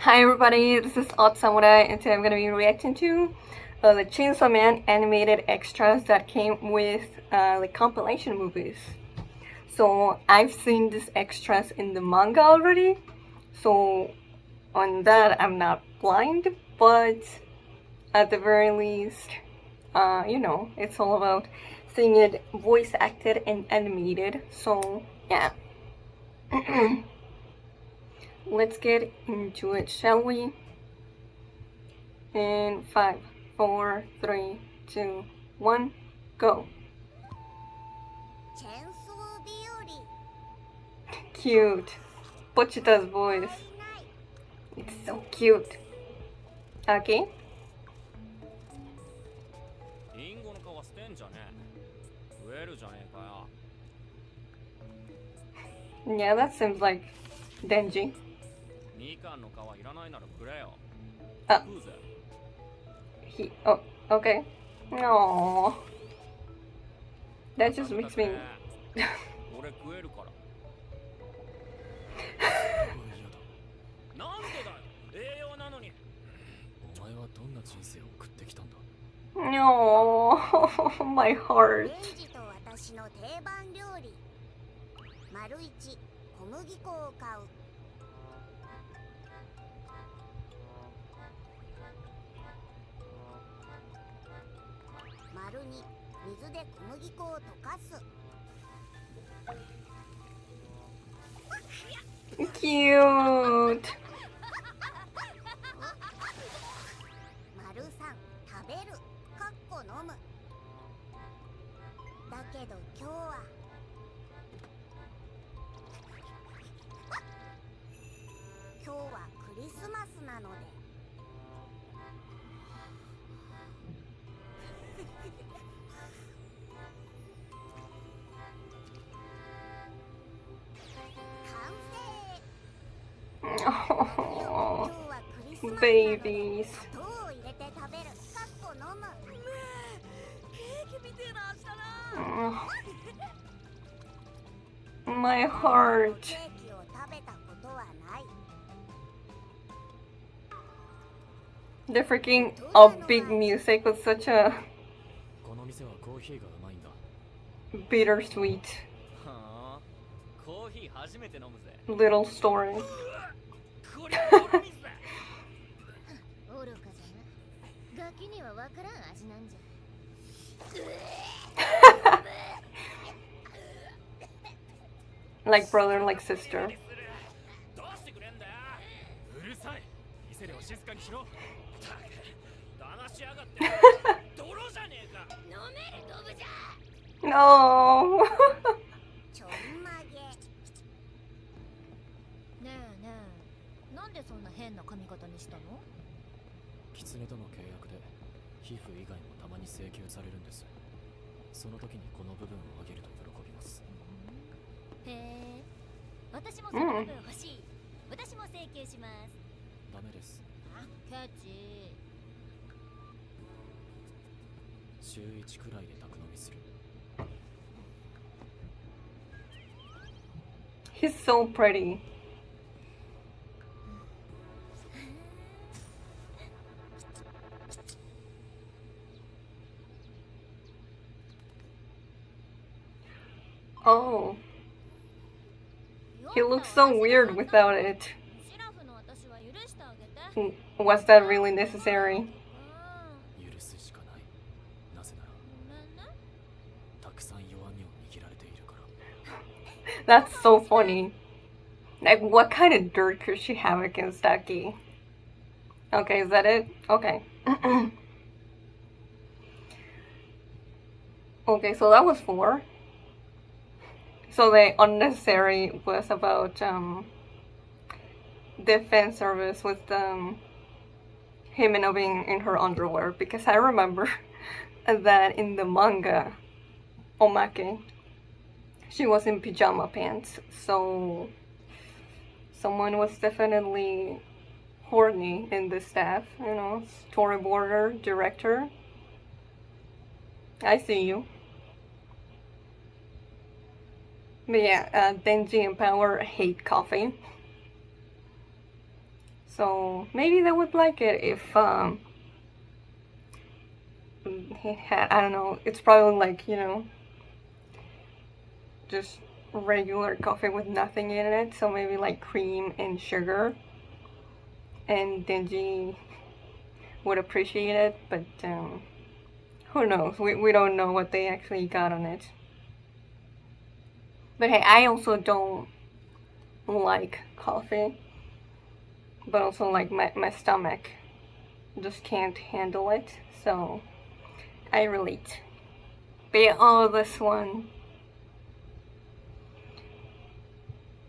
Hi everybody, this is Odd Samurai and today I'm going to be reacting to the Chainsaw Man animated extras that came with the compilation movies. So I've seen these extras in the manga already, so on that I'm not blind, but at the very least, it's all about seeing it voice acted and animated, so yeah. Let's get into it, shall we? In 5, 4, 3, 2, 1, go. Cute. Pochita's voice. It's so cute. Okay. Yeah, that seems like Denji. Oh, okay. Aww. That just makes me... お前はどんな人生を送ってきたんだ。 Oh, my heart. デンジと私の定番料理。丸一、小麦粉を買う。丸二、水で小麦粉を溶かす。Cute. 丸三、食べる。かっこ飲む。だけど今日は。今日はクリスマスなので。Oh, babies. Oh, my heart. The freaking upbeat music was such a bittersweet little story. Like brother, like sister. No. ねえねえ、なんでそんな変な髪型にしたの？狐との契約で皮膚以外もたまに請求されるんです。その時にこの部分を上げると喜びます。へえ、私もその部分欲しい。私も請求します。ダメです。キャッチ。週1くらいで宅飲みする。 He's so pretty. Oh. He looks so weird without it. Was that really necessary? That's so funny. Like, what kind of dirt could she have against Ducky? Okay, is that it? Okay. Okay, so that was 4. So the unnecessary was about the fan service with Himeno being in her underwear, because I remember that in the manga Omake, she was in pajama pants, so someone was definitely horny in the staff, storyboarder, director. I see you. But yeah, Denji and Power hate coffee. So maybe they would like it if he had, I don't know, it's probably like, just regular coffee with nothing in it, so maybe like cream and sugar, and Denji would appreciate it, but who knows, we don't know what they actually got on it. But hey, I also don't like coffee, but also like my stomach just can't handle it, so I relate. But yeah, oh, this one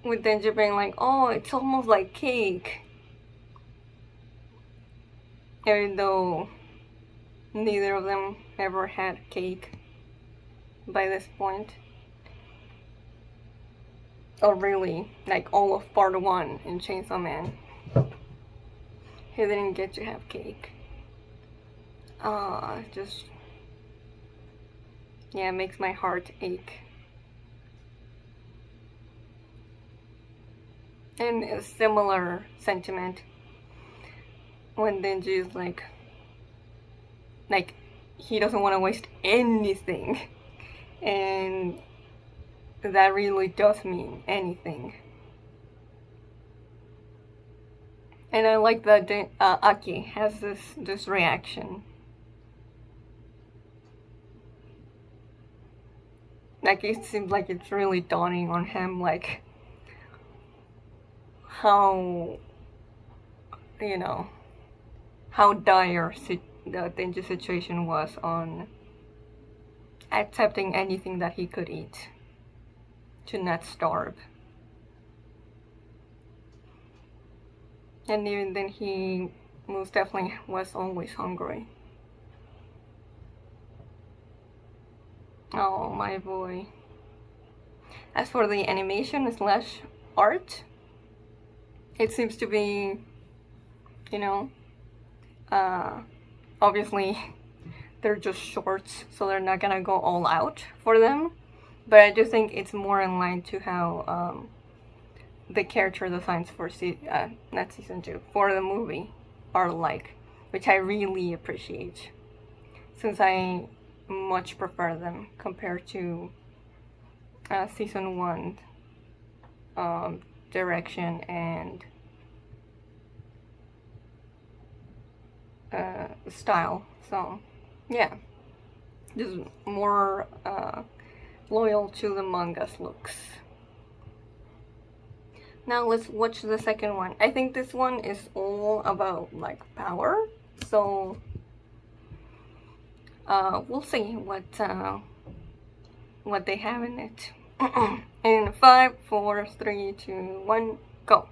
with Denji being like, oh, it's almost like cake, even though neither of them ever had cake by this point. Oh, really? Like all of part 1 in Chainsaw Man, he didn't get to have cake. Just, yeah, it makes my heart ache. And a similar sentiment when Denji is like he doesn't want to waste anything, and that really does mean anything. And I like that Aki has this reaction. Like, it seems like it's really dawning on him, like, how, how dire the Denji situation was on accepting anything that he could eat to not starve. And even then, he most definitely was always hungry. Oh, my boy. As for the animation slash art, it seems to be, obviously they're just shorts, so they're not gonna go all out for them. But I do think it's more in line to how the character designs for not season 2, for the movie are like, which I really appreciate, since I much prefer them compared to season 1 direction and style. So yeah, just more loyal to the manga's looks. Now let's watch the second one. I think this one is all about like power, so we'll see what they have in it. In 5, 4, 3, 2, 1, go.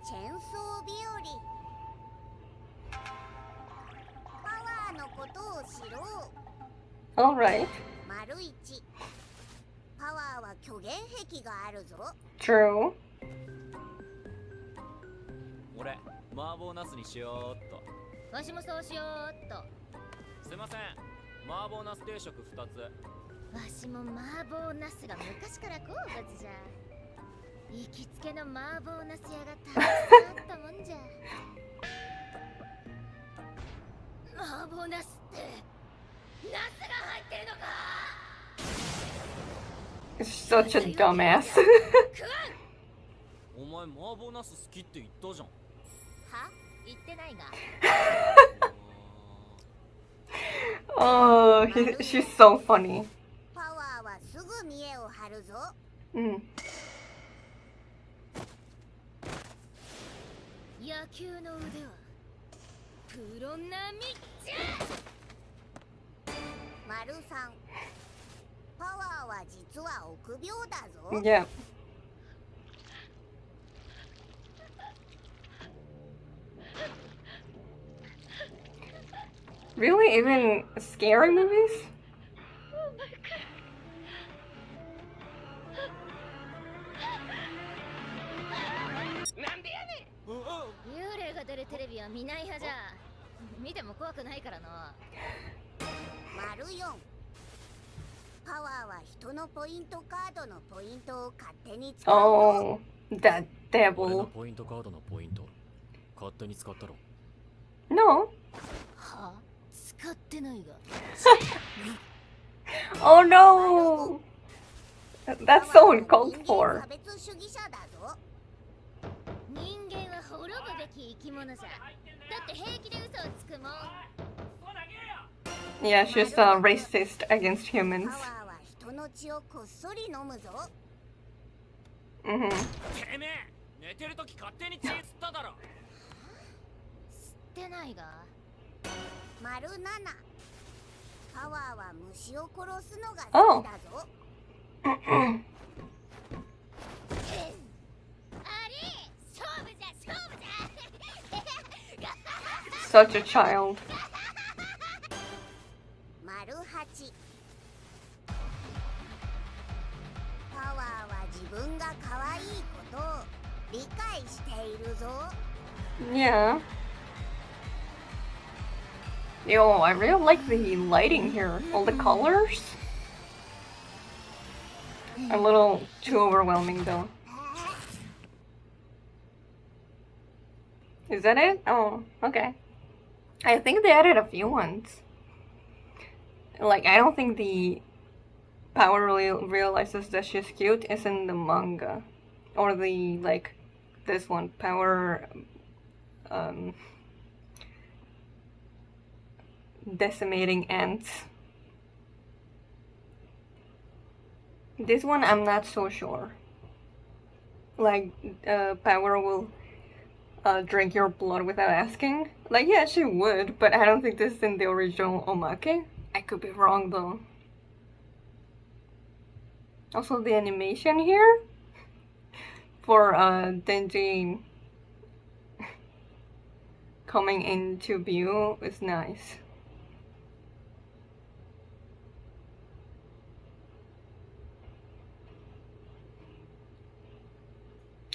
チェンソー日和パワーのことを知ろう Alright. 丸1パワーは虚言癖があるぞ True. 俺麻婆ナスにしようっと。わしもそうしようっとすいません、麻婆ナス定食2つ。わしも麻婆ナスが昔から好物じゃ行きつけの麻婆ナス屋がたくさんあったもんじゃ麻婆ナスってナスが入ってるのか Such a dumbass. お前麻婆ナス好きって言ったじゃん。は言ってないが Oh, she's so funny. パワーはすぐ見栄を張るぞ Mm. 野球の腕はプロ並みじゃ丸3パワーは実は臆病だぞ Yeah. Really? Even scary movies? Oh 幽霊が出るテレビは見ない派じゃ見ても怖くないからな丸4パワーは人のポイントカードのポイントを勝手に使う Oh, that 俺の devil. ポイントカードのポイント勝手に使ったろ。 No. は使ってないが Oh no. That's so uncalled 人間 for. 差別主義者だぞ。人間は滅ぶべき生き物じゃ。だって平気で嘘をつくもん。 Yeah, she's racist against パ humans. ワーは人の血をこっそり飲むぞ。 Mm-hmm. てめえ寝てるとき勝手に血吸っただろ。吸ってないが。丸7。パワーは虫を殺すのが好きだぞ。あれ、勝負じゃ勝負じゃ。 Such a child. 丸8。パワーは自分が可愛いことを理解しているぞ。 Yeah. Yo, I really like the lighting here. All the colors. A little too overwhelming though. Is that it? Oh, okay. I think they added a few ones. Like, I don't think the Power really realizes that she's cute is in the manga. Or the, like, this one, Power, decimating ants. This one, I'm not so sure. Like, Power will drink your blood without asking. Like, yeah, she would, but I don't think this is in the original omake. I could be wrong though. Also, the animation here for Denji coming into view is nice.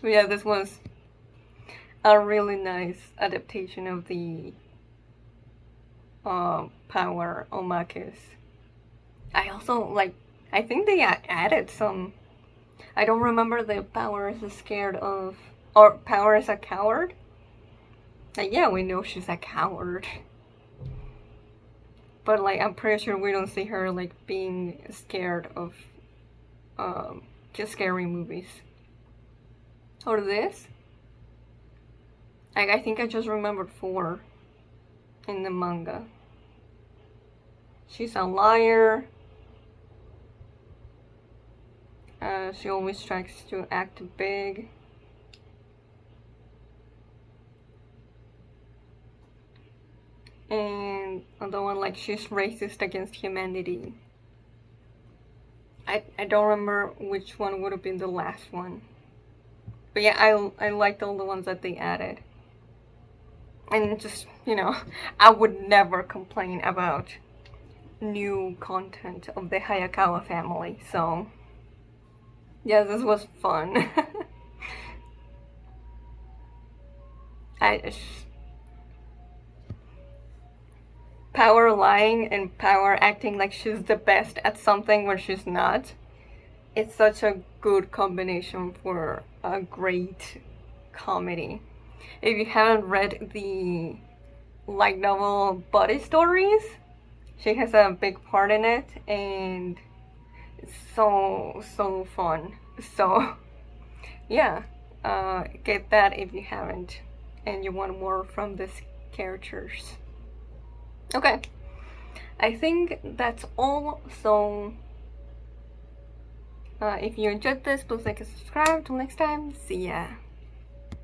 Yeah, this was a really nice adaptation of the Power omakes. I also like. I think they added some. I don't remember the Power is scared of, or Power is a coward. Like, yeah, we know she's a coward, but like I'm pretty sure we don't see her like being scared of just scary movies. Or this. I think I just remembered 4 in the manga. She's a liar. She always tries to act big. And another one, like, she's racist against humanity. I don't remember which one would have been the last one. But yeah, I liked all the ones that they added. And just, you know, I would never complain about new content of the Hayakawa family, so yeah, this was fun. Power lying and Power acting like she's the best at something when she's not. It's such a good combination for a great comedy. If you haven't read the light novel Body Stories, she has a big part in it, and it's so fun. So yeah, get that if you haven't and you want more from these characters. Okay, I think that's all. So if you enjoyed this, please like and subscribe. Till next time, see ya.